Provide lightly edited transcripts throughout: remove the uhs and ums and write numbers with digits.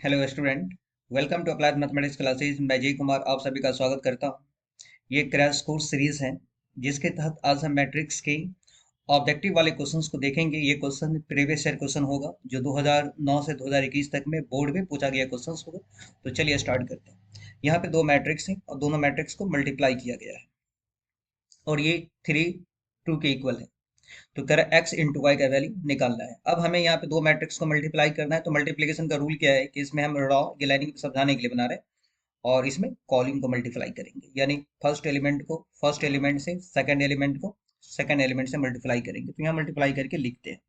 Hello student. Welcome to applied mathematics classes. मैं जय कुमार आप सभी का स्वागत करता हूं। ये क्रैश कोर्स सीरीज है जिसके तहत आज हम मैट्रिक्स के ऑब्जेक्टिव वाले क्वेश्चंस को देखेंगे। ये क्वेश्चन प्रीवियस ईयर क्वेश्चन होगा जो 2009 से 2021 तक में बोर्ड में पूछा गया क्वेश्चंस होगा। तो चलिए स्टार्ट करते हैं। यहाँ पे दो मैट्रिक्स हैं और दोनों मैट्रिक्स को मल्टीप्लाई किया गया है और ये 3 2 के इक्वल है। तो कह रहा है एक्स इंटू वाई का वैल्यू निकालना है। अब हमें यहाँ पे दो मैट्रिक्स को मल्टीप्लाई करना है। तो मल्टीप्लिकेशन का रूल क्या है कि इसमें हम रॉ ये लाइनिंग समझाने के लिए बना रहे हैं और इसमें कॉलम को मल्टीप्लाई करेंगे, यानी फर्स्ट एलिमेंट को फर्स्ट एलिमेंट से, सेकंड एलिमेंट को सेकंड एलिमेंट से मल्टीप्लाई करेंगे। तो यहाँ मल्टीप्लाई करके लिखते हैं,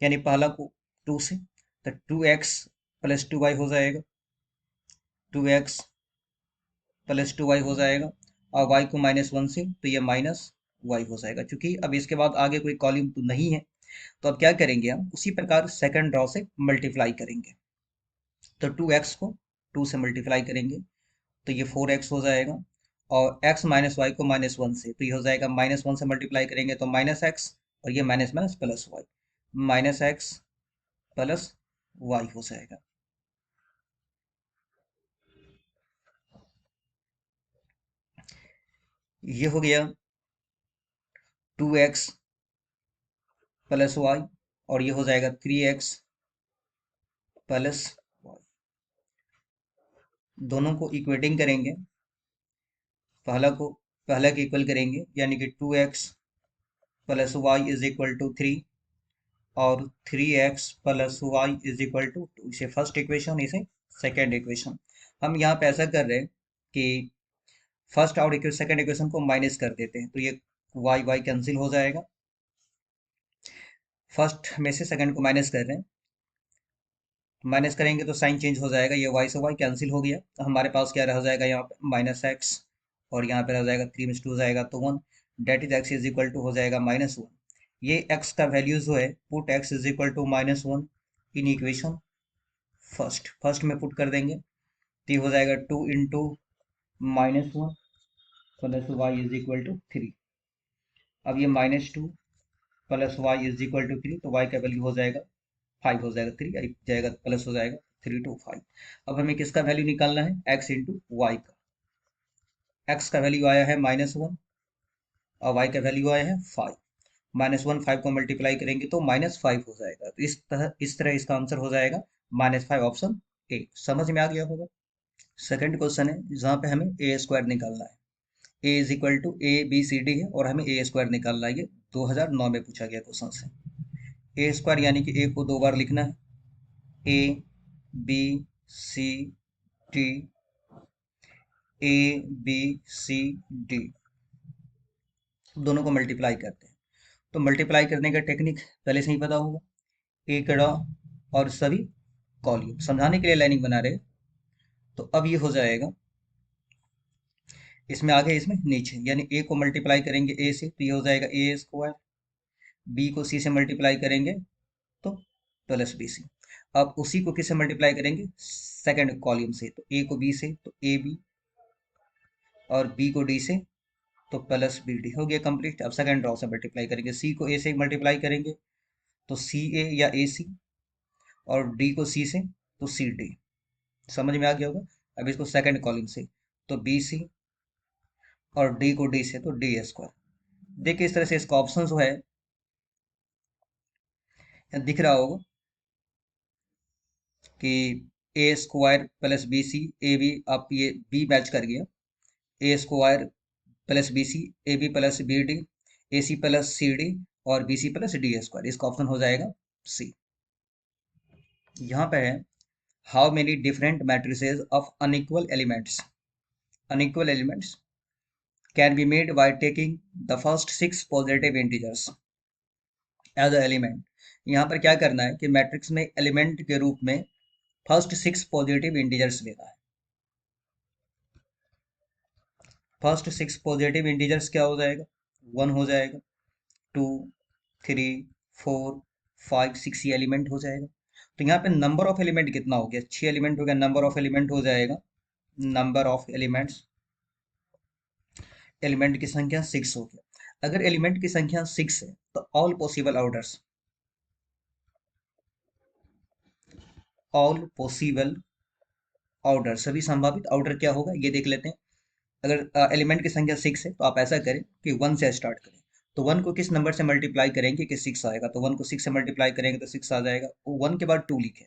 यानी पहला को 2 से, तो 2x प्लस 2y हो जाएगा, 2x प्लस 2y हो जाएगा और y को -1 से, तो ये -y हो जाएगा। क्योंकि अब इसके बाद आगे कोई कॉलम तो नहीं है, तो अब क्या करेंगे, हम उसी प्रकार सेकंड रॉ से मल्टीप्लाई करेंगे। तो 2x को 2 से मल्टीप्लाई करेंगे तो ये 4x हो जाएगा और x माइनस वाई को -1 से, तो ये हो जाएगा -1 से मल्टीप्लाई करेंगे तो -x और ये minus minus plus y, -x plus y हो जाएगा। ये हो गया 2x प्लस वाई और ये हो जाएगा 3x प्लस वाई। दोनों को इक्वेटिंग करेंगे, पहला को इक्वल करेंगे, यानी कि 2x plus y is equal to 3 और 3x plus y is equal to 2। इसे फर्स्ट इक्वेशन, इसे सेकेंड इक्वेशन। हम यहाँ पे ऐसा कर रहे हैं कि फर्स्ट और सेकेंड इक्वेशन को माइनस कर देते हैं, तो ये वाई वाई कैंसिल हो जाएगा। फर्स्ट में से सेकेंड को माइनस कर रहे हैं, माइनस करेंगे तो साइन चेंज हो जाएगा, ये वाई से वाई कैंसिल हो गया। तो हमारे पास क्या रह जाएगा यहाँ पे -x और यहाँ पे रह जाएगा 3 में 2 जाएगा तो 1, that is x is equal to हो जाएगा -1। ये x का वैल्यू जो है, put x is equal to -1 in equation first में पुट कर देंगे तो ये हो जाएगा 2 into -1 plus y is equal to 3। अब ये -2 plus y is equal to 3, तो वाई का वैल्यू हो जाएगा 5 हो जाएगा, 3 जाएगा प्लस हो जाएगा 3 to 5। अब हमें किसका वैल्यू निकालना है, x इंटू वाई का। x का वैल्यू आया है -1 और y का वैल्यू आया है 5। -1 5 को मल्टीप्लाई करेंगे तो -5 हो जाएगा। तो इस तरह इसका आंसर हो जाएगा -5, ऑप्शन ए। समझ में आ गया होगा। सेकंड क्वेश्चन है जहाँ पे हमें ए स्क्वायर निकालना है। ए इज इक्वल टू ABCD है और हमें ए स्क्वायर निकालना है। ये 2009 में पूछा गया क्वेश्चन है। ए स्क्वायर यानी कि ए को 2 बार लिखना है, ABCD, ABCD दोनों को मल्टीप्लाई करते हैं। तो मल्टीप्लाई करने का टेक्निक पहले से ही पता होगा, एक रॉ और सभी कॉलम। समझाने के लिए लाइनिंग बना रहे। तो अब ये हो जाएगा, इसमें आगे इसमें नीचे, यानी ए को मल्टीप्लाई करेंगे ए से तो ये हो जाएगा ए स्क्वायर, बी को सी से मल्टीप्लाई करेंगे तो प्लस बी सी। अब उसी को किससे मल्टीप्लाई करेंगे, सेकंड कॉलम से। तो ए को बी से तो ए बी और बी को डी से तो प्लस बी डी। हो गया कंप्लीट। अब सेकंड रॉ से मल्टीप्लाई करेंगे, सी को ए से मल्टीप्लाई करेंगे तो सी ए या ए सी और डी को सी से तो सी डी। समझ में आ गया होगा। अब इसको सेकंड कॉलम से तो बी सी और डी को डी से तो डी स्क्वायर। देखिए इस तरह से इसका ऑप्शन जो है दिख रहा होगा कि A square plus B C A B, आप ये बी मैच कर गया, A square plus B C A B plus B D, A C plus C D और B C plus D square. इसका ऑप्शन हो जाएगा सी। यहाँ पे है how many different matrices of unequal elements, unequal elements can be made by taking the first 6 positive integers as a element। यहाँ पर क्या करना है कि मैट्रिक्स में एलिमेंट के रूप में फर्स्ट 6 पॉजिटिव इंटीजर्स लेना है। फर्स्ट 6 पॉजिटिव इंटीजर्स क्या हो जाएगा, 1 हो जाएगा, 2 3 4 5 6, ये एलिमेंट हो जाएगा। तो यहाँ पे नंबर ऑफ एलिमेंट कितना हो गया, 6 एलिमेंट हो गया। नंबर ऑफ एलिमेंट हो जाएगा, नंबर ऑफ एलिमेंट्स, एलिमेंट की संख्या 6 हो गया। अगर एलिमेंट की संख्या 6 है तो all possible orders, all possible order, सभी संभावित ऑर्डर क्या होगा ये देख लेते हैं। अगर एलिमेंट की संख्या 6 है तो आप ऐसा करें कि 1 से स्टार्ट करें। तो 1 को किस नंबर से मल्टीप्लाई करेंगे कि 6 आएगा, तो 1 को 6 से मल्टीप्लाई करेंगे तो 6 आ जाएगा। 1 के बाद 2 लिखें।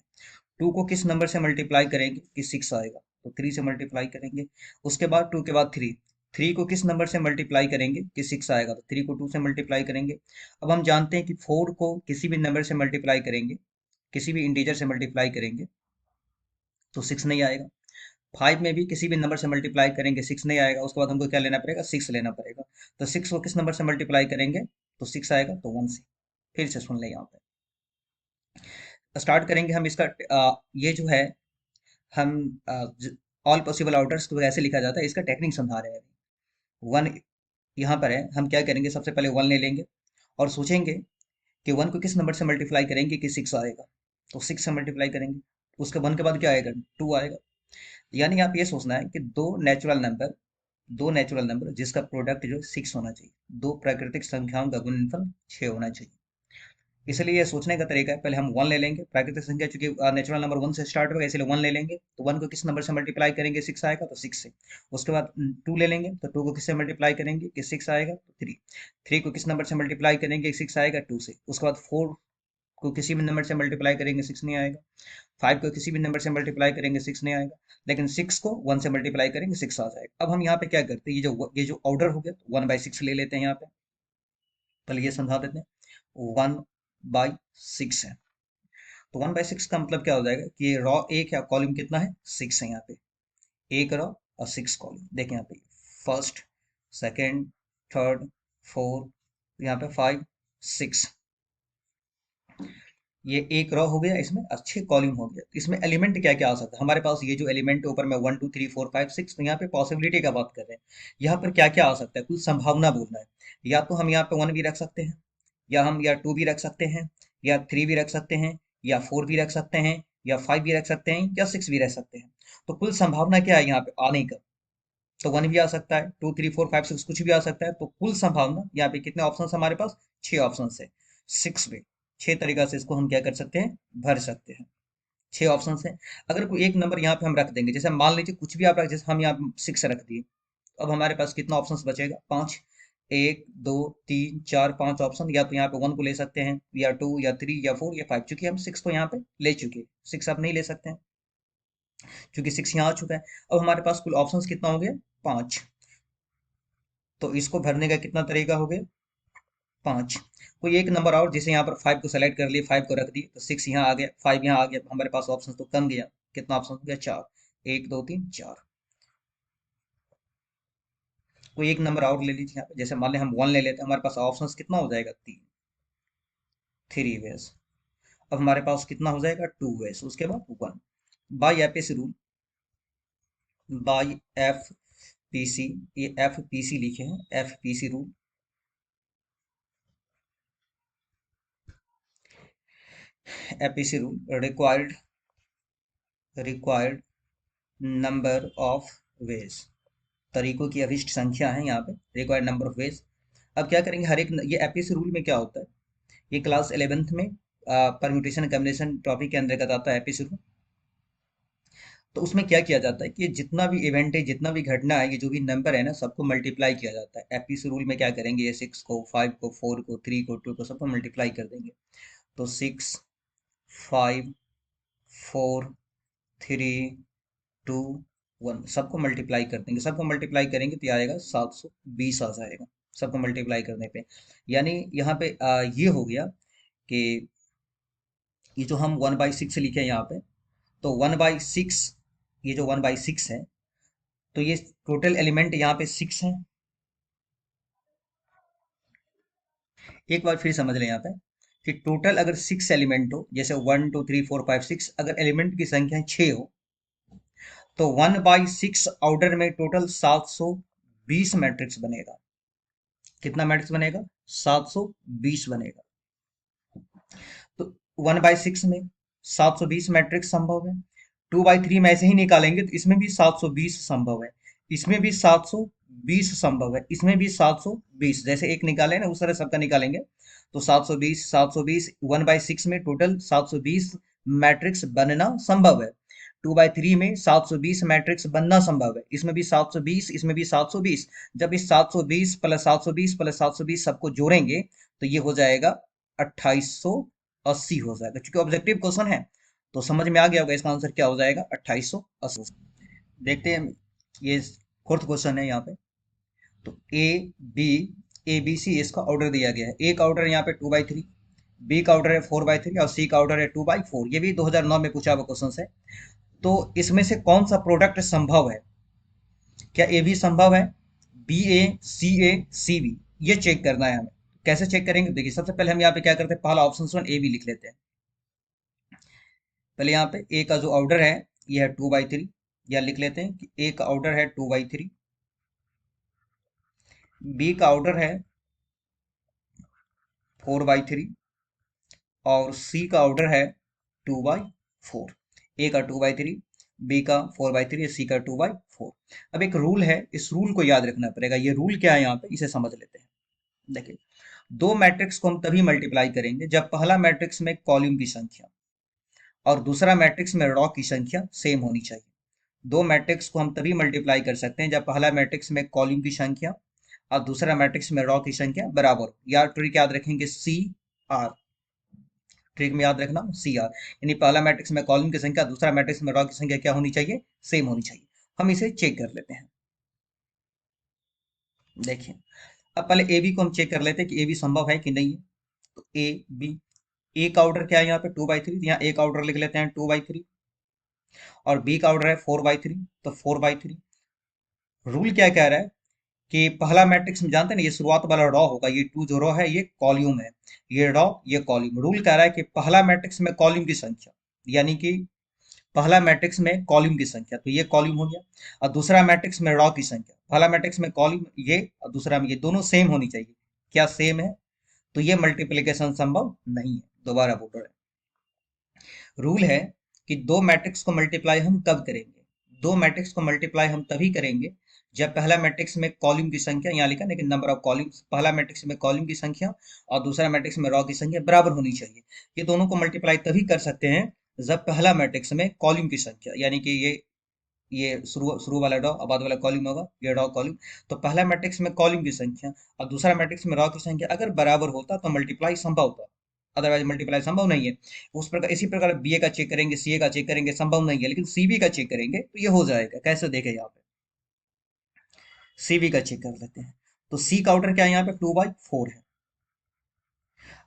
2 को किस नंबर से मल्टीप्लाई करेंगे कि 6 आएगा, तो 3 से मल्टीप्लाई करेंगे। उसके बाद 2 के बाद 3, 3 को किस नंबर से मल्टीप्लाई करेंगे कि 6 आएगा, तो 3 को 2 से मल्टीप्लाई करेंगे। अब हम जानते हैं कि 4 को किसी भी नंबर से मल्टीप्लाई करेंगे, किसी भी इंटीजर से मल्टीप्लाई करेंगे तो 6 नहीं आएगा। 5 में भी किसी भी नंबर से मल्टीप्लाई करेंगे 6 नहीं आएगा, उसके बाद हमको क्या लेना पड़ेगा, 6 लेना पड़ेगा। तो 6 को किस नंबर से मल्टीप्लाई करेंगे तो 6 आएगा, तो 1 से। फिर से सुन लें, यहाँ पे स्टार्ट करेंगे हम इसका। ये जो है हम ऑल पॉसिबल आउटर्स को ऐसे लिखा जाता है, इसका टेक्निक समझा रहे हैं। 1 यहाँ पर है, हम क्या करेंगे, सबसे पहले 1 ले लेंगे और सोचेंगे कि 1 को किस नंबर से मल्टीप्लाई करेंगे कि 6 आएगा, तो 6 से मल्टीप्लाई करेंगे। उसके 1 के बाद क्या आएगा, 2 आएगा। यानी आप ये सोचना है कि दो नेचुरल नंबर जिसका प्रोडक्ट जो 6 होना चाहिए, दो प्राकृतिक संख्याओं का गुणनफल 6 होना चाहिए। इसलिए ये सोचने का तरीका है, पहले हम 1 ले लेंगे, प्राकृतिक संख्या चूंकि नेचुरल नंबर 1 से स्टार्ट होगा इसलिए 1 ले लेंगे। तो 1 को किस नंबर से मल्टीप्लाई करेंगे, 6 आएगा, तो 6 से। उसके बाद 2 ले लेंगे, तो 2 को किससे मल्टीप्लाई करेंगे कि 6 आएगा, तो 3। 3 को किस नंबर से मल्टीप्लाई करेंगे, 6 आएगा, 2 से। उसके बाद 4 को किसी भी नंबर से मल्टीप्लाई करेंगे 6 नहीं आएगा। 5 को किसी भी नंबर से मल्टीप्लाई करेंगे 6 नहीं आएगा। लेकिन 6 को 1 से मल्टीप्लाई करेंगे 6 आ जाएगा। अब हम यहाँ पे क्या करते हैं, ये जो ऑर्डर हो गया, 1/6 ले लेते हैं यहाँ पे। पहले ये समझा देते हैं, 1/6 है। तो 1/6 का मतलब क्या हो जाएगा कि ये रॉ एक है, कॉलम कितना है, 6 है यहाँ पे। एक रॉ और 6 कॉलम। देखें यहाँ पे फर्स्ट, सेकेंड, थर्ड, फोर्थ, यहाँ पे 5, 6। ये एक रॉ हो गया, इसमें अच्छे कॉलम हो गया। इसमें एलिमेंट क्या क्या आ सकता है हमारे पास, ये जो एलिमेंट ऊपर में 1 2 3 4 5 6, तो यहाँ पे पॉसिबिलिटी का बात कर रहे हैं। यहाँ पर क्या क्या आ सकता है, कुछ संभावना बोलना है। या तो हम यहाँ पे 1 भी रख सकते हैं, या हम या 2 भी रख सकते हैं, या 3 भी रख सकते हैं, या 4 भी रख सकते हैं, या 5 भी रख सकते हैं, या 6 भी रख सकते हैं। तो कुल संभावना क्या है यहाँ पे आने का, तो 1 भी आ सकता है, 2 3 4 5 6 कुछ भी आ सकता है। तो कुल संभावना यहाँ पे कितने ऑप्शन हमारे पास, 6 ऑप्शन है। 6 में 6 तरीका से इसको हम क्या कर सकते हैं, भर सकते हैं। 6 ऑप्शन है। अगर कोई एक नंबर यहाँ पे हम रख देंगे, जैसे मान लीजिए कुछ भी आप रख, जैसे हम यहाँ पे 6 रख दिए, तो अब हमारे पास कितना ऑप्शन बचेगा, 5। 1 2 3 4 5 ऑप्शन। या तो यहाँ पे 1 को ले सकते हैं, या 2 या 3 या 4 या 5, चूंकि हम 6 को यहाँ पे ले चुके हैं। 6 आप नहीं ले सकते हैं क्योंकि 6 यहाँ आ चुका है। अब हमारे पास कुल ऑप्शन कितना हो गया, 5। तो इसको भरने का कितना तरीका हो गया, 5। कोई एक नंबर और, जैसे यहाँ पर 5 को सेलेक्ट कर लिए, 5 को रख दिए, तो 6 यहाँ आ गया, 5 यहाँ आ गया, हमारे पास ऑप्शन तो कम गया। कितना ऑप्शन हो गया, 4। 1 2 3 4। कोई एक नंबर और ले लीजिए यहाँ पे, जैसे मान लें हम 1 ले लेते हैं, हमारे पास ऑप्शन कितना हो जाएगा, 3। 3 वेज। अब हमारे पास कितना हो जाएगा, 2 वेज। उसके बाद 1। By APC rule, by F P C, ये एफ पी सी लिखे हैं, F P C rule. APC rule, required number of ways, तरीकों की अभिष्ट संख्या है यहाँ पे, रिक्वायर्ड नंबर ऑफ वेज। अब क्या करेंगे, हर एक ये एपीसी रूल में क्या होता है, ये क्लास 11th में परम्यूटेशन कॉम्बिनेशन टॉपिक के अंतर्गत आता है एपीसी रूल। तो उसमें क्या किया जाता है कि जितना भी इवेंट है, जितना भी घटना है, ये जो भी नंबर है ना, सबको मल्टीप्लाई किया जाता है। एपीसी रूल में क्या करेंगे, ये 6 को, 5 को, 4 को, 3 को, 2 को, सबको मल्टीप्लाई कर देंगे। तो 6 5 4 3 2 1, सबको मल्टीप्लाई कर देंगे। सबको मल्टीप्लाई करेंगे तो ये आएगा 720 आ जाएगा, सबको मल्टीप्लाई करने पे। यानी यहाँ पे ये हो गया कि ये जो हम 1/6 लिखे हैं यहाँ पे, तो 1/6, ये जो 1/6 है, तो ये टोटल एलिमेंट यहाँ पे 6 है। एक बार फिर समझ लें यहाँ पे कि टोटल अगर 6 एलिमेंट हो, जैसे 1 2 3 4 5 6, अगर एलिमेंट की संख्या 6 हो, तो 1/6 ऑर्डर में टोटल 720 मैट्रिक्स बनेगा। कितना मैट्रिक्स बनेगा, 720 बनेगा। तो 1/6 में 720 मैट्रिक्स संभव है। 2/3 में ऐसे ही निकालेंगे तो इसमें भी 720 संभव है, इसमें भी 720 संभव है, इसमें भी 720, जैसे एक निकाले ना उस तरह सबका निकालेंगे। तो 720 720, 1/6 में टोटल 720 मैट्रिक्स बनना संभव है। 2/3 में 720 मैट्रिक्स बनना संभव है। इसमें भी 720, इसमें भी 720। जब इस 720 प्लस 720 प्लस 720 सबको जोड़ेंगे तो ये हो जाएगा 2880 हो जाएगा। क्योंकि ऑब्जेक्टिव क्वेश्चन है तो समझ में आ गया होगा इसका आंसर क्या हो जाएगा, 2880। देखते हैं, ये फोर्थ क्वेश्चन है यहाँ पे। तो बी ए बी सी इसका ऑर्डर दिया गया है। ए का ऑर्डर यहाँ पे 2/3, बी का ऑर्डर है 4/3 और सी का ऑर्डर है 2/4। ये भी 2009 में पूछा हुआ क्वेश्चन है। तो इसमें से कौन सा प्रोडक्ट संभव है? क्या ए भी संभव है, बी ए सी बी? ये चेक करना है हमें। कैसे चेक करेंगे? देखिए, सबसे पहले हम यहाँ पे क्या करते हैं, पहला ऑप्शन वन ए बी लिख लेते हैं। पहले यहाँ पे ए का जो ऑर्डर है ये है 2/3, या लिख लेते हैं कि ए का ऑर्डर है 2/3, बी का ऑर्डर है 4/3 और सी का ऑर्डर है 2/4। ए का 2/3, बी का 4/3, सी का 2/4। अब एक रूल है, इस रूल को याद रखना पड़ेगा। ये रूल क्या है यहाँ पे, इसे समझ लेते हैं। देखिए, दो मैट्रिक्स को हम तभी मल्टीप्लाई करेंगे जब पहला मैट्रिक्स में कॉलम की संख्या और दूसरा मैट्रिक्स में रो की संख्या सेम होनी चाहिए। दो मैट्रिक्स को हम तभी मल्टीप्लाई कर सकते हैं जब पहला मैट्रिक्स में कॉलम की संख्या और दूसरा मैट्रिक्स में रो की संख्या बराबर हो। या ट्रिक याद रखेंगे, सी आर। ट्रिक में याद रखना, सी आर, यानी पहला मैट्रिक्स में कॉलम की संख्या, दूसरा मैट्रिक्स में रो की संख्या क्या होनी चाहिए, सेम होनी चाहिए। हम इसे चेक कर लेते हैं। देखिए, अब पहले ए बी को हम चेक कर लेते हैं कि ए बी संभव है कि नहीं है। तो ए बी, ए का ऑर्डर क्या है यहाँ पे 2/3, यहाँ ए का ऑर्डर लिख लेते हैं 2/3 और बी का ऑर्डर है 4/3, तो 4/3। रूल क्या कह रहा है कि पहला मैट्रिक्स में जानते हैं ना, ये शुरुआत वाला रॉ होगा, ये टू जो रॉ है ये कॉल्यूम है, ये रॉ ये कॉल्यूम। रूल कह रहा है कि पहला मैट्रिक्स में कॉल्यूम की संख्या, यानी कि पहला मैट्रिक्स में कॉलम की संख्या, तो ये कॉलम हो गया, और दूसरा मैट्रिक्स में रो की संख्या, पहला मैट्रिक्स में कॉलम ये और दूसरा में ये, दोनों सेम होनी चाहिए। क्या सेम है? तो ये मल्टीप्लिकेशन संभव नहीं है। दोबारा बोल रहे हैं, रूल है कि दो मैट्रिक्स को मल्टीप्लाई हम कब करेंगे? दो मैट्रिक्स को मल्टीप्लाई हम तभी करेंगे जब पहला मैट्रिक्स में कॉलम की संख्या, यहाँ लिखा लेकिन नंबर ऑफ कॉलम्स, पहला मैट्रिक्स में कॉलम की संख्या और दूसरा मैट्रिक्स में रो की संख्या बराबर होनी चाहिए। ये दोनों को मल्टीप्लाई तभी कर सकते हैं जब पहला मैट्रिक्स में कॉलम की संख्या, यानी कि ये शुरू शुरू वाला डॉ और बाद वाला कॉलम होगा, ये डॉ कॉलम। तो पहला मैट्रिक्स में कॉलम की संख्या और दूसरा मैट्रिक्स में रो की संख्या अगर बराबर होता तो मल्टीप्लाई संभव था, अदरवाइज मल्टीप्लाई संभव नहीं है। उस प्रकार इसी प्रकार बी ए का चेक करेंगे, सी ए का चेक करेंगे, संभव नहीं है। लेकिन सी बी का चेक करेंगे तो ये हो जाएगा। कैसे देखें, यहाँ पे सी बी का चेक कर लेते हैं। तो सी का ऑर्डर क्या है यहाँ पे 2/4 है,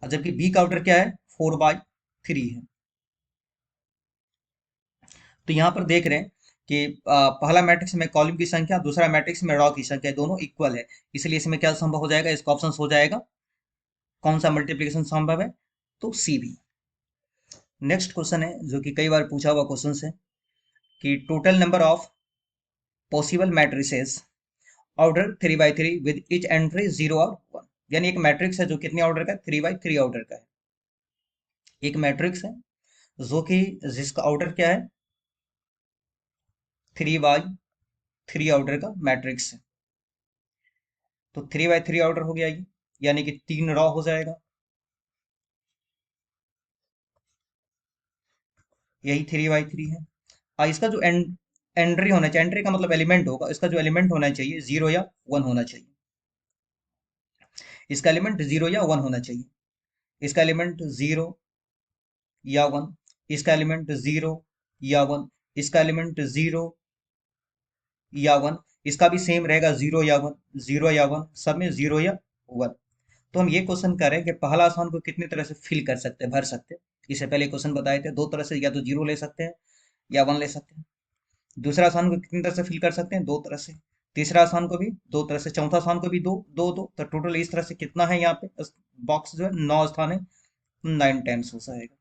और जबकि बी का ऑर्डर क्या है 4/3 है। तो यहाँ पर देख रहे हैं कि पहला मैट्रिक्स में कॉलम की संख्या, दूसरा मैट्रिक्स में रो की संख्या, दोनों इक्वल है, इसलिए इसमें क्या संभव हो जाएगा, इसका ऑप्शन हो जाएगा कौन सा मल्टीप्लिकेशन संभव है, तो सी बी। नेक्स्ट क्वेश्चन है जो कि कई बार पूछा हुआ क्वेश्चन है कि total number of possible matrices order 3/3 with etch entry 0 और 1। यानी एक मैट्रिक्स है जो कितने ऑर्डर का है, 3/3 ऑर्डर का है। एक मैट्रिक्स है जो कि जिसका ऑर्डर क्या है, 3/3 ऑर्डर का मैट्रिक्स है। तो 3/3 ऑर्डर हो गया ये, यानी कि 3 रॉ हो जाएगा, यही 3/3 है। और इसका जो एंट्री होना चाहिए, एंट्री का मतलब एलिमेंट होगा, इसका जो एलिमेंट होना चाहिए 0 या 1 होना चाहिए। इसका एलिमेंट 0 या 1 होना चाहिए। इसका एलिमेंट 0 या 1, इसका एलिमेंट 0 या 1, इसका एलिमेंट 0 या 1, इसका भी सेम रहेगा 0 या 1, 0 या 1, सब में 0 या 1। तो हम ये क्वेश्चन करें कि पहला स्थान को कितनी तरह से फिल कर सकते हैं, भर सकते हैं। इससे पहले क्वेश्चन बताए थे दो तरह से, या तो 0 ले सकते हैं या 1 ले सकते हैं। दूसरा स्थान को कितनी तरह से फिल कर सकते हैं, दो तरह से। तीसरा स्थान को भी दो तरह से, चौथा स्थान को भी दो दो दो, तो टोटल इस तरह से कितना है यहाँ पे बॉक्स जो है 9 स्थान है, 9 टाइम्स हो जाएगा,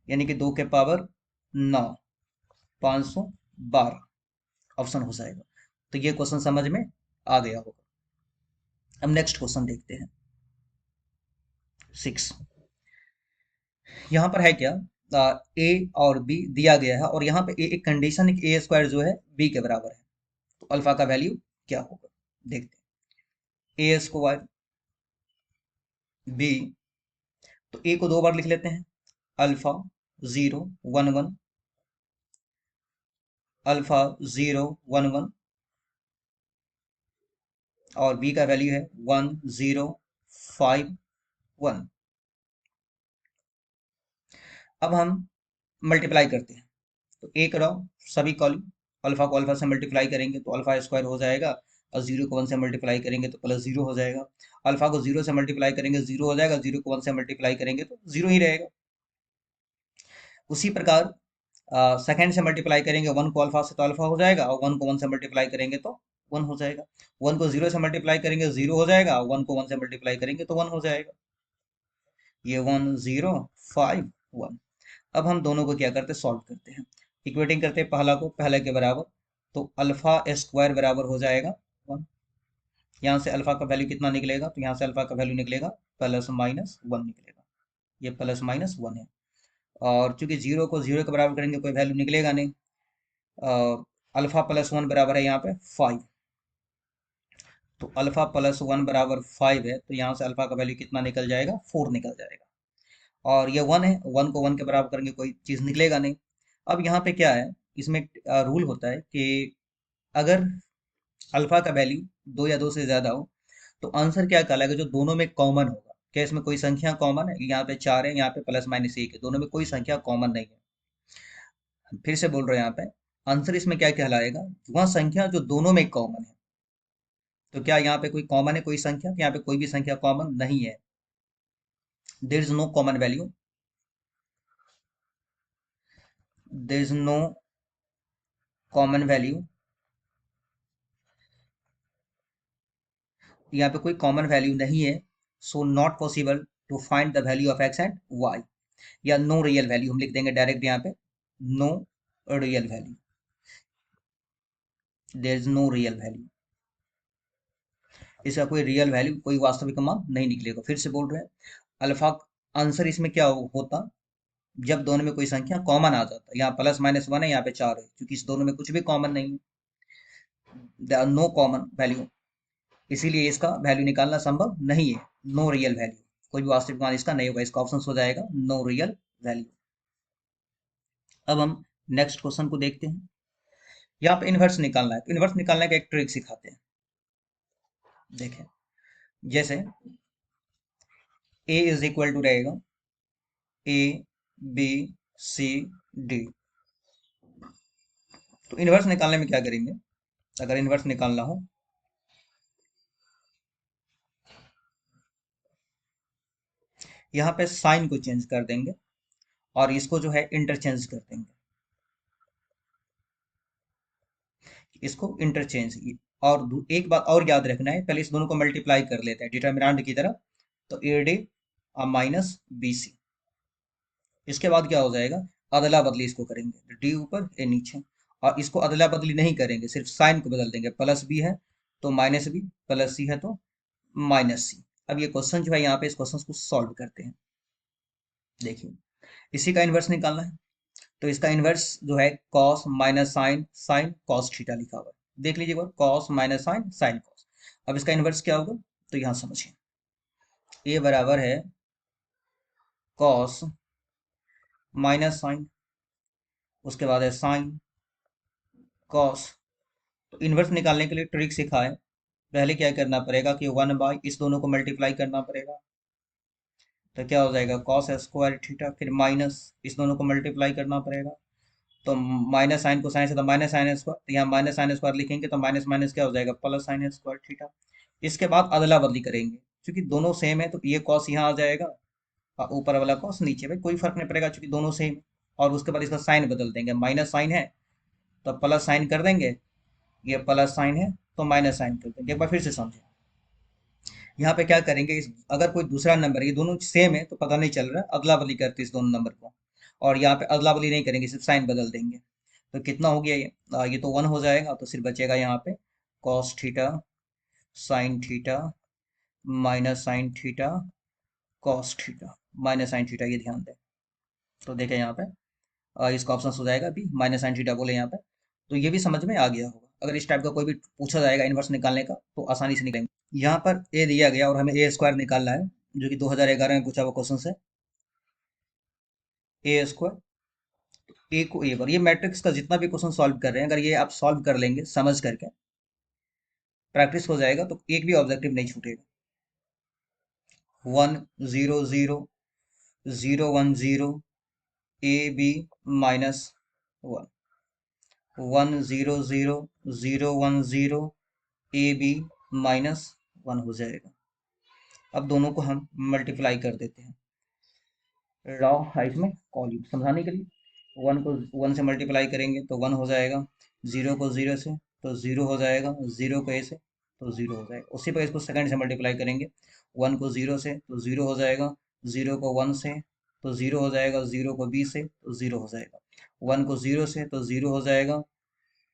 यानी कि 2 के पावर 9, 512 ऑप्शन हो जाएगा। तो ये क्वेश्चन समझ में आ गया होगा। अब नेक्स्ट क्वेश्चन देखते हैं 6। यहाँ पर है क्या, ए और बी दिया गया है और यहाँ पे एक कंडीशन है कि ए स्क्वायर जो है बी के बराबर है। तो अल्फा का वैल्यू क्या होगा, देखते हैं। ए स्क्वायर बी, तो ए को दो बार लिख लेते हैं, अल्फा 0 1 1 अल्फा 0 1 1 और बी का वैल्यू है 1051। अब हम मल्टीप्लाई करते हैं, तो एक रो सभी कॉलम, अल्फा को अल्फा से मल्टीप्लाई करेंगे तो अल्फा स्क्वायर हो जाएगा, और जीरो को वन से मल्टीप्लाई करेंगे तो प्लस जीरो हो जाएगा। अल्फा को जीरो से मल्टीप्लाई करेंगे जीरो हो जाएगा, जीरो को वन से मल्टीप्लाई करेंगे तो जीरो ही रहेगा। उसी प्रकार सेकेंड से मल्टीप्लाई करेंगे वन को अल्फा से तो अल्फा हो जाएगा, और वन को वन से मल्टीप्लाई करेंगे तो वन हो जाएगा। वन को जीरो से मल्टीप्लाई करेंगे जीरो हो जाएगा, और वन को वन से मल्टीप्लाई करेंगे तो वन हो जाएगा। ये 1051। अब हम दोनों को क्या करते हैं, सॉल्व करते हैं, इक्वेटिंग करते हैं पहला को पहले के बराबर, तो अल्फा स्क्वायर बराबर हो जाएगा 1। यहाँ से अल्फा का वैल्यू कितना निकलेगा, तो यहाँ से अल्फा का वैल्यू निकलेगा +-1 निकलेगा, ये +-1 है। और चूंकि जीरो को जीरो के बराबर करेंगे कोई वैल्यू निकलेगा नहीं, अल्फा +1 बराबर है यहाँ पे 5, तो अल्फा +1 बराबर 5 है, तो यहाँ से अल्फा का वैल्यू कितना निकल जाएगा, 4 निकल जाएगा। और ये 1 है, 1 को 1 के बराबर करेंगे कोई चीज़ निकलेगा नहीं। अब यहाँ पे क्या है, इसमें रूल होता है कि अगर अल्फा का वैल्यू 2 या 2 से ज़्यादा हो तो आंसर क्या कहलाएगा, जो दोनों में कॉमन होगा। क्या इसमें कोई संख्या कॉमन है, यहाँ पे 4 है, यहाँ पे +-1 है, दोनों में कोई संख्या कॉमन नहीं है। फिर से बोल रहे हैं, यहाँ पे आंसर इसमें क्या कहलाएगा, वह संख्या जो दोनों में कॉमन है। तो क्या यहाँ पे कोई कॉमन है, कोई संख्या, तो यहाँ पे कोई भी संख्या कॉमन नहीं है, there is no common value, there is no common value, यहाँ पे कोई कॉमन वैल्यू नहीं है। So not possible to find the value of x and y, या नो रियल वैल्यू हम लिख देंगे डायरेक्ट यहाँ पे, no real value, there is no real value, इसका कोई रियल वैल्यू, कोई वास्तविक मान नहीं निकलेगा। फिर से बोल रहे हैं, अल्फा आंसर इसमें क्या होता, जब दोनों में कोई संख्या कॉमन आ जाता, यहाँ +-1 है, यहाँ पे 4 है, क्योंकि इस दोनों में कुछ भी कॉमन नहीं है, there are no common value, इसीलिए इसका वैल्यू निकालना संभव नहीं है, नो रियल वैल्यू, कोई भी वास्तविक मान इसका नहीं होगा, इसका ऑप्शन हो जाएगा नो रियल वैल्यू। अब हम नेक्स्ट क्वेश्चन को देखते हैं, यहाँ पे इनवर्स निकालना है, तो इनवर्स निकालने का एक ट्रिक सिखाते हैं। देखें, जैसे ए इज इक्वल टू रहेगा ABCD, तो इनवर्स निकालने में क्या करेंगे, अगर इनवर्स निकालना हो, यहाँ पे साइन को चेंज कर देंगे और इसको जो है इंटरचेंज कर देंगे, इसको इंटरचेंज। और एक बात और याद रखना है, पहले इस दोनों को मल्टीप्लाई कर लेते हैं डिटर्मिनेंट की तरफ, तो AD -BC, इसके बाद क्या हो जाएगा, अदला बदली इसको करेंगे, D ऊपर A नीचे, और इसको अदला बदली नहीं करेंगे, सिर्फ साइन को बदल देंगे, +B है तो -B, +C है तो -C। अब ये क्वेश्चन जो है, यहाँ पे इस क्वेश्चन को सॉल्व करते हैं। देखिए, इसी का इन्वर्स निकालना है, तो इसका इन्वर्स जो है cos minus sine, sine cos theta लिखा हुआ है, देख लीजिए cos minus sine, sine cos. अब इसका इन्वर्स क्या होगा, तो यहाँ समझिए, ए बराबर है कॉस माइनस साइन, उसके बाद है साइन कॉस। तो इन्वर्स निकालने के लिए ट्रिक सिखा है, पहले क्या करना पड़ेगा कि 1/, इस दोनों को मल्टीप्लाई करना पड़ेगा, तो क्या हो जाएगा कॉस स्क्वायर थीटा, फिर माइनस इस दोनों को मल्टीप्लाई करना पड़ेगा, तो माइनस साइन को साइन से, तो माइनस साइन स्क्वायर, तो यहाँ माइनस साइन स्क्वायर लिखेंगे, तो माइनस माइनस क्या हो जाएगा, प्लस साइन स्क्वायर थीटा। इसके बाद अदला बदली करेंगे, क्योंकि दोनों सेम है, तो ये कॉस यहाँ आ जाएगा और ऊपर वाला कॉस नीचे, भाई कोई फर्क नहीं पड़ेगा क्योंकि दोनों सेम। और उसके बाद इसका साइन बदल देंगे, माइनस साइन है तो प्लस साइन कर देंगे, ये प्लस साइन है तो माइनस साइन कर देंगे। एक बार फिर से समझे, यहाँ पे क्या करेंगे, अगर कोई दूसरा नंबर, ये दोनों सेम है तो पता नहीं चल रहा, अदला बदली करते इस दोनों नंबर को, और यहाँ पे अदला बदली नहीं करेंगे, सिर्फ साइन बदल देंगे। तो कितना हो गया ये, ये तो 1 हो जाएगा, तो सिर्फ बचेगा यहाँ पे cos theta sine theta minus sine theta cos theta minus sine theta, ये ध्यान दें। तो देखें यहाँ पे इसका ऑप्शन हो जाएगा बी, माइनस साइन थीटा बोले यहाँ पे। तो ये भी समझ में आ गया होगा, अगर इस टाइप का कोई भी पूछा जाएगा इन्वर्स निकालने का तो आसानी से निकालेंगे। यहाँ पर ए दिया गया और हमें ए स्क्वायर निकालना है, जो कि 2011 में पूछा हुआ क्वेश्चन है, ए स्क्वायर। ए को ए बार, ये मैट्रिक्स का जितना भी क्वेश्चन सॉल्व कर रहे हैं, अगर ये आप सॉल्व कर लेंगे समझ करके, प्रैक्टिस हो जाएगा, तो एक भी ऑब्जेक्टिव नहीं छूटेगा। 1 0 0 0 1 0 A B minus 1, 1 0 0 0 1 0 A B minus 1 हो जाएगा। अब दोनों को हम मल्टीप्लाई कर देते हैं रॉ है इसमें कॉलम समझाने के लिए। 1 को 1 से मल्टीप्लाई करेंगे तो 1 हो जाएगा, 0 को 0 से तो 0 हो जाएगा, 0 को ए से तो 0 हो जाएगा। उसी पर इसको सेकंड से मल्टीप्लाई करेंगे, 1 को 0 से तो 0 हो जाएगा, 0 को 1 से तो 0 हो जाएगा, 0 को बी से तो 0 हो जाएगा, 1 को 0 से तो 0 हो जाएगा,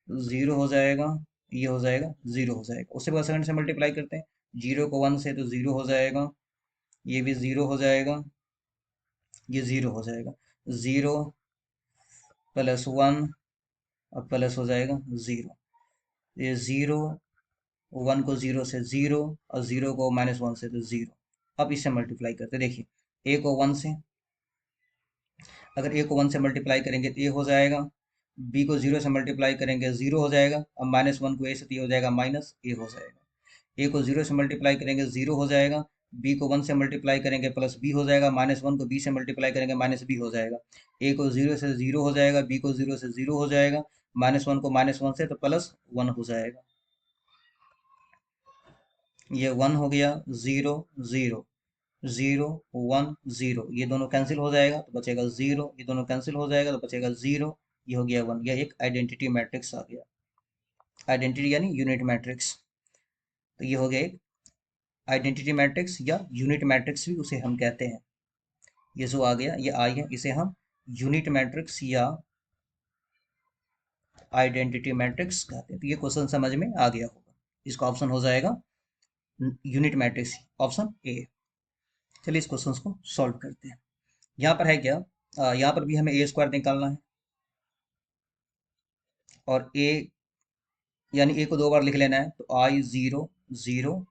0 हो जाएगा, ये हो जाएगा, 0 हो जाएगा। उसके बाद सेकंड से मल्टीप्लाई करते हैं, 0 को 1 से तो 0 हो जाएगा, ये भी 0 हो जाएगा, ये 0 हो जाएगा, 0 प्लस 1 और प्लस हो जाएगा 0, ये 0, 1 को 0 से 0 और 0 को -1 से तो 0। अब इससे मल्टीप्लाई करते हैं, देखिए ए को 1 से, अगर ए को 1 से मल्टीप्लाई करेंगे तो ए हो जाएगा, बी को 0 से मल्टीप्लाई करेंगे 0 हो जाएगा, अब -1 को ए से तो ये हो जाएगा माइनस ए हो जाएगा। ए को 0 से मल्टीप्लाई करेंगे 0 हो जाएगा, बी को 1 से मल्टीप्लाई करेंगे प्लस बी हो जाएगा, -1 को बी से मल्टीप्लाई करेंगे माइनस बी हो जाएगा। ए को 0 से 0 हो जाएगा, बी को 0 से 0 हो जाएगा, -1 को -1 से तो +1 हो जाएगा। ये 1 हो गया, 0 0 0 1 0, ये दोनों कैंसिल हो जाएगा तो बचेगा 0, ये दोनों कैंसिल हो जाएगा तो बचेगा 0, ये हो गया 1। यह एक आइडेंटिटी मैट्रिक्स आ गया, आइडेंटिटी यानी यूनिट मैट्रिक्स। तो ये हो गया एक आइडेंटिटी मैट्रिक्स या यूनिट मैट्रिक्स भी उसे हम कहते हैं। ये जो आ गया ये आई है, इसे हम यूनिट मैट्रिक्स या आइडेंटिटी मैट्रिक्स कहते हैं। तो ये क्वेश्चन समझ में आ गया होगा, इसका ऑप्शन हो जाएगा यूनिट मैट्रिक्स, ऑप्शन ए। चलिए इस क्वेश्चन को सॉल्व करते हैं। यहाँ पर है क्या, यहाँ पर भी हमें ए स्क्वायर निकालना है, और ए यानी ए को 2 बार लिख लेना है, तो आई 0 0,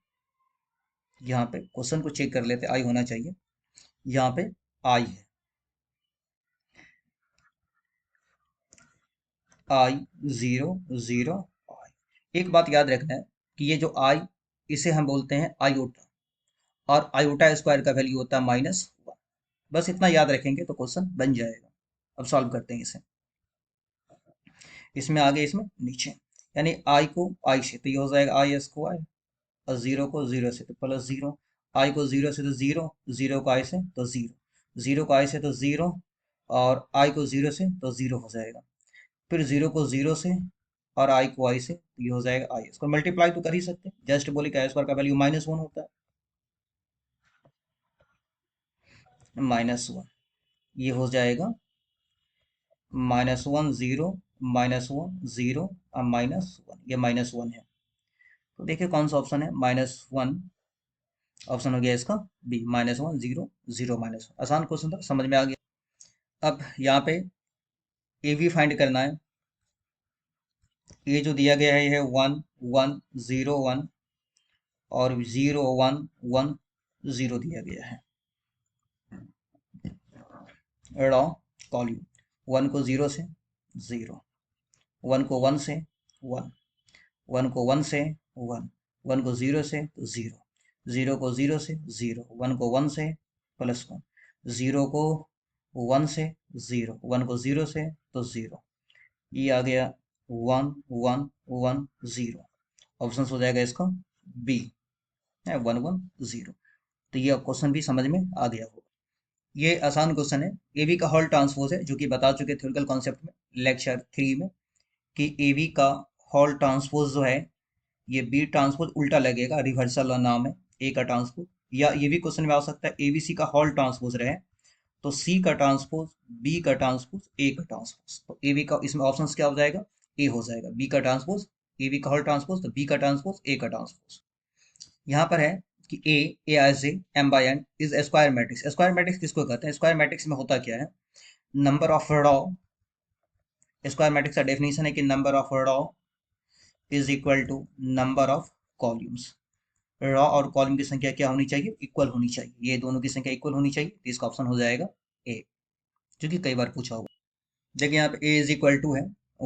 यहाँ पे क्वेश्चन को चेक कर लेते, आई होना चाहिए, यहाँ पे आई है, आई 0 0 आई। एक बात याद रखना है कि ये जो आई, इसे हम बोलते हैं आयोटा, और आयोटा स्क्वायर का वैल्यू होता है -1। बस इतना याद रखेंगे तो क्वेश्चन बन जाएगा। अब सॉल्व करते हैं इसे, इसमें आगे इसमें नीचे, यानी आई को आई से तो ये हो जाएगा आई स्क्वायर, और 0 को 0 से तो +0, आई को 0 से तो 0, 0 को आई से तो 0, 0 को आई से तो 0, और आई को 0 से तो 0 हो जाएगा। फिर 0 को 0 से और आई को आई से, तो ये हो जाएगा आई। इसको मल्टीप्लाई तो कर ही सकते हैं, जस्ट बोले कि आई स्क्वायर का वैल्यू -1 होता है, -1, ये हो जाएगा -1 0 -1 0 और -1, ये -1 है। तो देखिए कौन सा ऑप्शन है, -1 ऑप्शन हो गया इसका बी, -1 0 0 -1। आसान क्वेश्चन था, समझ में आ गया। अब यहाँ पे ए भी फाइंड करना है। ये जो दिया गया है 1 1 0 1 और 0 1 1 0 दिया गया है। रॉ कॉलम, 1 को 0 से 0, 1 को 1 से 1, 1 को 1 से 1, 1 को 0 से तो 0, 0 को 0 से 0, 1 को 1 से +1, 0 को 1 से 0, 1 को 0 से तो 0, ये आ गया 1 1 1 0। ऑप्शन हो जाएगा इसका बी है, 1 1 0। तो ये क्वेश्चन भी समझ में आ गया होगा। ये आसान क्वेश्चन है, एवी का हॉल ट्रांसपोज है, जो कि बता चुके थ्योरेटिकल कॉन्सेप्ट में लेक्चर 3 में, कि एवी का हॉल ट्रांसपोज जो है ये बी ट्रांसपोज उल्टा लगेगा, रिवर्सल नाम है ए का ट्रांसपोज। या ये भी क्वेश्चन में आ सकता है एबीसी का हॉल ट्रांसपोज रहे तो सी का ट्रांसपोज, बी का ट्रांसपोज, ए का ट्रांसपोज। तो ए बी का इसमें ऑप्शन क्या हो जाएगा, ए हो जाएगा, बी का ट्रांसपोज, ए बी का हॉल ट्रांसपोज तो बी का ट्रांसपोज, ए का ट्रांसपोज। यहाँ पर है कि A I J M by N is square matrix. Square matrix किसको कहते हैं, स्क्वायर मैट्रिक्स में होता क्या है, number of row, square matrix का डेफिनेशन है कि number of row is equal to number of columns. Row और कॉलम की संख्या क्या होनी चाहिए, इक्वल होनी चाहिए, ये दोनों की संख्या इक्वल होनी चाहिए, तो इसका ऑप्शन हो जाएगा ए, जो कि कई बार पूछा होगा। देखिए यहाँ पे ए इज इक्वल टू है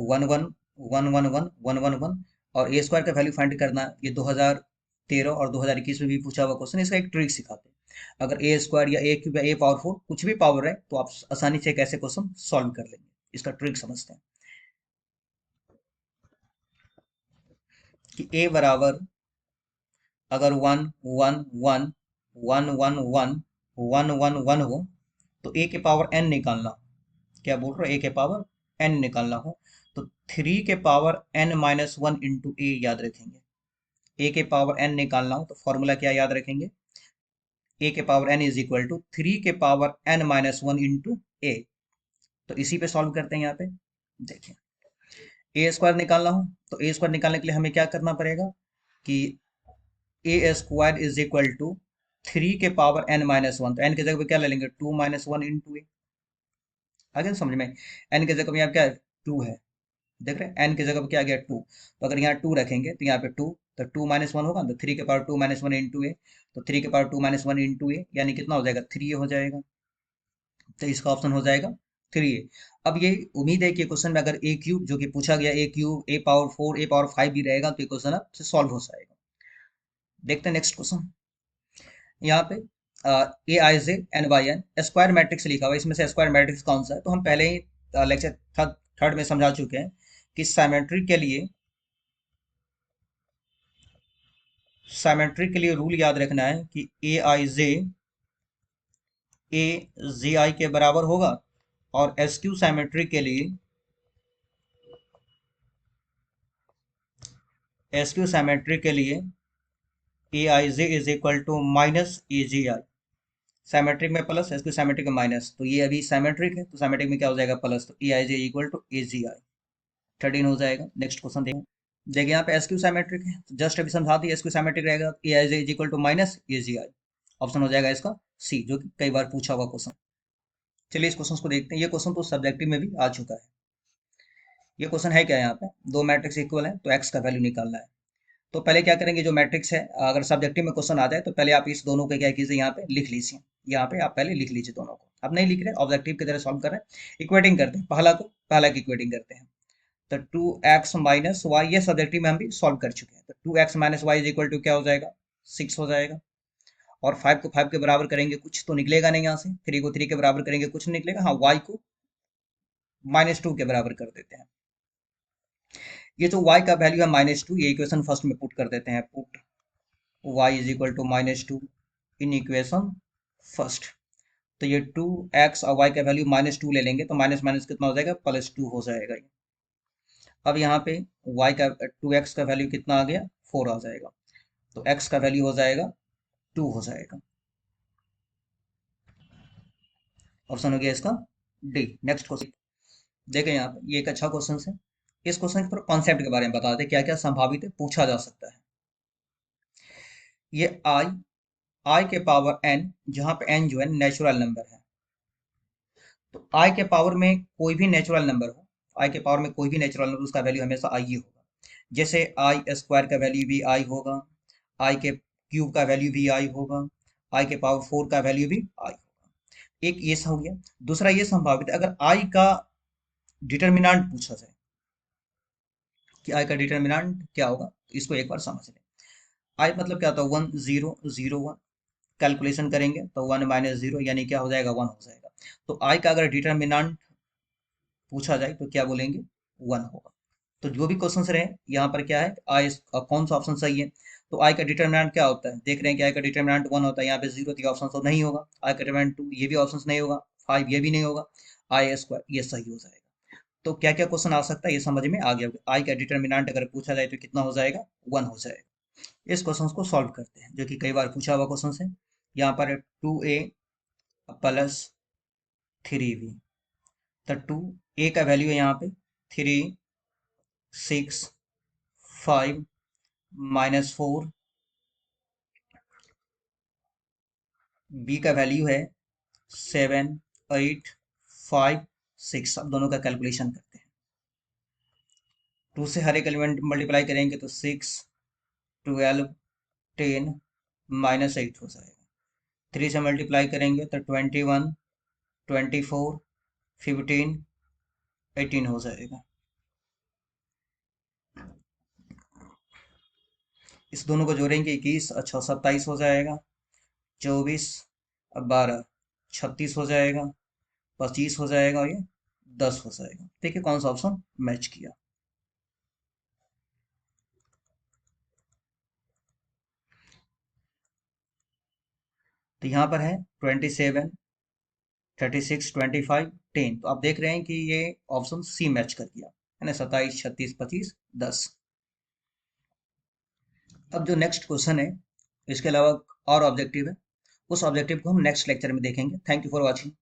1 1 1 1 1 1 1 और ए स्क्वायर का वैल्यू फाइंड करना है। ये 2013 और 2021 में भी पूछा हुआ क्वेश्चन। इसका एक ट्रिक सिखाते हैं। अगर ए स्क्वायर या ए क्यूब या ए पावर 4 कुछ भी पावर है तो आप आसानी से कैसे क्वेश्चन सॉल्व कर लेंगे, इसका ट्रिक समझते हैं। कि ए बराबर अगर 1 1 1 1 1 1 1 1 हो तो ए के पावर एन निकालना हो। क्या बोल रहे हो, ए के पावर एन निकालना हो तो 3 के power N minus one into A याद रखेंगे। ए के पावर एन निकालना हो तो फॉर्मूला क्या याद रखेंगे, ए के power N is equal to 3 के power N minus one into A. तो इसी पे सॉल्व करते हैं। यहाँ पे देखिए ए स्क्वायर निकालना हो तो ए स्क्वायर निकालने के लिए हमें क्या करना पड़ेगा कि A square is equal to 3 के पावर एन माइनस वन, तो एन की जगह पे क्या ले लेंगे 2 माइनस वन इंटू ए। आगे समझ में, एन की जगह पे यहाँ क्या है 2 है, देख रहे हैं एन की जगह पे क्या आ गया 2। तो अगर यहाँ 2 रखेंगे तो यहाँ पे 2, तो 2 माइनस वन होगा तो 3 के power 2 minus one into A. तो 3 के पावर 2 माइनस वन इंटू ए यानी कितना हो जाएगा 3 हो जाएगा। तो इसका ऑप्शन हो जाएगा 3 ए। अब ये उम्मीद है कि क्वेश्चन में अगर ए क्यूब जो कि पूछा गया ए क्यूब ए पावर 4 ए पावर 5 भी रहेगा तो ये क्वेश्चन आपसे सॉल्व हो जाएगा। देखते हैं नेक्स्ट क्वेश्चन। यहाँ पे A I J N by N square matrix लिखा हुआ है। इसमें से स्क्वायर मैट्रिक्स कौन सा है, तो हम पहले ही लेक्चर थर्ड में समझा चुके हैं कि साइमेट्रिक के लिए रूल याद रखना है कि A I J A G आई के बराबर होगा और एस क्यू साइमेट्रिक के लिए A I J is equal to minus A G I. Symmetric में प्लस, एस क्यू साइमेट्रिक में माइनस, तो ये अभी साइमेट्रिक है तो साइमेट्रिक में क्या हो जाएगा प्लस, तो ए I J equal to A G आई 13 हो जाएगा। नेक्स्ट क्वेश्चन देखिए। देखिए यहाँ पे एस क्यू साइमेट्रिक है तो जस्ट अभी समझा दी, एस क्यू साइमेट्रिक रहेगा A I J is equal to minus A G I. Option हो जाएगा इसका सी, जो कि कई बार पूछा हुआ क्वेश्चन। चलिए इस क्वेश्चन को देखते हैं। ये क्वेश्चन तो सब्जेक्टिव में भी आ चुका है। ये क्वेश्चन है क्या, यहाँ पे दो मैट्रिक्स इक्वल है तो एक्स का वैल्यू निकालना है। तो पहले क्या करेंगे, जो मैट्रिक्स है अगर सब्जेक्टिव में क्वेश्चन आ जाए तो पहले आप इस दोनों को क्या कीजिए यहाँ पे लिख लीजिए। यहाँ पे आप पहले लिख लीजिए दोनों को, अब नहीं लिख रहे ऑब्जेक्टिव की तरह सॉल्व कर रहे हैं। इक्वेटिंग करते हैं, पहला की इक्वेटिंग करते हैं। तो 2x माइनस वाई, ये सब्जेक्टिव में हम भी सॉल्व कर चुके हैं। तो 2x minus y is equal to क्या हो जाएगा 6 हो जाएगा। और 5 को 5 के बराबर करेंगे कुछ तो निकलेगा नहीं, यहाँ से 3 को 3 के बराबर करेंगे कुछ नहीं निकलेगा। हाँ, y को -2 के बराबर कर देते हैं। ये जो y का वैल्यू है -2, ये इक्वेशन फर्स्ट में पुट कर देते हैं। Put y is equal to -2 in equation first. तो ये 2x और y का वैल्यू -2 ले लेंगे तो माइनस माइनस कितना हो जाएगा +2 हो जाएगा। अब यहाँ पे y का 2x का वैल्यू कितना आ गया 4 आ जाएगा। तो x का वैल्यू हो जाएगा 2 हो जाएगा। ऑप्शन हो गया इसका डी। नेक्स्ट क्वेश्चन देखें। यहाँ पे ये एक अच्छा क्वेश्चन है। इस क्वेश्चन पर कॉन्सेप्ट के बारे में बता दें क्या क्या संभावित है पूछा जा सकता है। ये आई के पावर एन, जहाँ पे एन जो है नेचुरल नंबर है। तो आई के पावर में कोई भी नेचुरल नंबर हो, आई के पावर में कोई भी नेचुरल नंबर, उसका वैल्यू हमेशा आई ही होगा। जैसे आई स्क्वायर का वैल्यू भी आई होगा, आई के क्यूब का वैल्यू भी आई होगा, आई के पावर 4 का वैल्यू भी आई होगा। एक ये हो गया। दूसरा ये संभावित है अगर आई का डिटर्मिनेंट पूछा जाए कि आई का डिटर्मिनेंट क्या होगा, तो इसको एक बार समझ लें। आई मतलब क्या होता है 1 0 0 1, कैलकुलेशन करेंगे तो 1 माइनस 0 यानी क्या हो जाएगा 1 हो जाएगा। तो आई का अगर डिटर्मिनेंट पूछा जाए तो क्या बोलेंगे 1 होगा। तो जो भी क्वेश्चन रहे यहाँ पर क्या है आई, कौन सा ऑप्शन सही है। तो आई का डिटर्मिनेंट क्या होता है, देख रहे हैं कि आई का डिटर्मिनेंट 1 होता है। यहाँ पे 0 तो ऑप्शन तो नहीं होगा। आई का डिटर्मिनेंट 2, ये भी ऑप्शन नहीं होगा। 5 ये भी नहीं होगा। आई स्क्वायर ये सही हो जाएगा। तो क्या क्या क्वेश्चन आ सकता है ये समझ में आ गया। आई का डिटर्मिनेंट अगर पूछा जाए तो कितना हो जाएगा 1 हो जाएगा। इस क्वेश्चन को सॉल्व करते हैं जो कि कई बार पूछा हुआ क्वेश्चन है। यहाँ पर 2a प्लस 3b, तो 2a का वैल्यू है यहाँ पे 3 6 5 -4, b का वैल्यू है 7 8 5 6। अब दोनों का कैलकुलेशन करते हैं। 2 से हर एक एलिमेंट मल्टीप्लाई करेंगे तो 6 12 10 -8 हो जाएगा। 3 से मल्टीप्लाई करेंगे तो 21 24 15 18 हो जाएगा। इस दोनों को जोड़ेंगे 21, अच्छा 27 हो जाएगा। 24, अब 12, 36 हो जाएगा। 25 हो जाएगा, और ये 10 हो जाएगा। देखिए कौन सा ऑप्शन मैच किया। तो यहाँ पर है 27, 36, 25, 10। तो आप देख रहे हैं कि ये ऑप्शन सी मैच कर गया है ना, 27, 36, 25, 10। अब जो नेक्स्ट क्वेश्चन है, इसके अलावा और ऑब्जेक्टिव है, उस ऑब्जेक्टिव को हम नेक्स्ट लेक्चर में देखेंगे। Thank you for watching.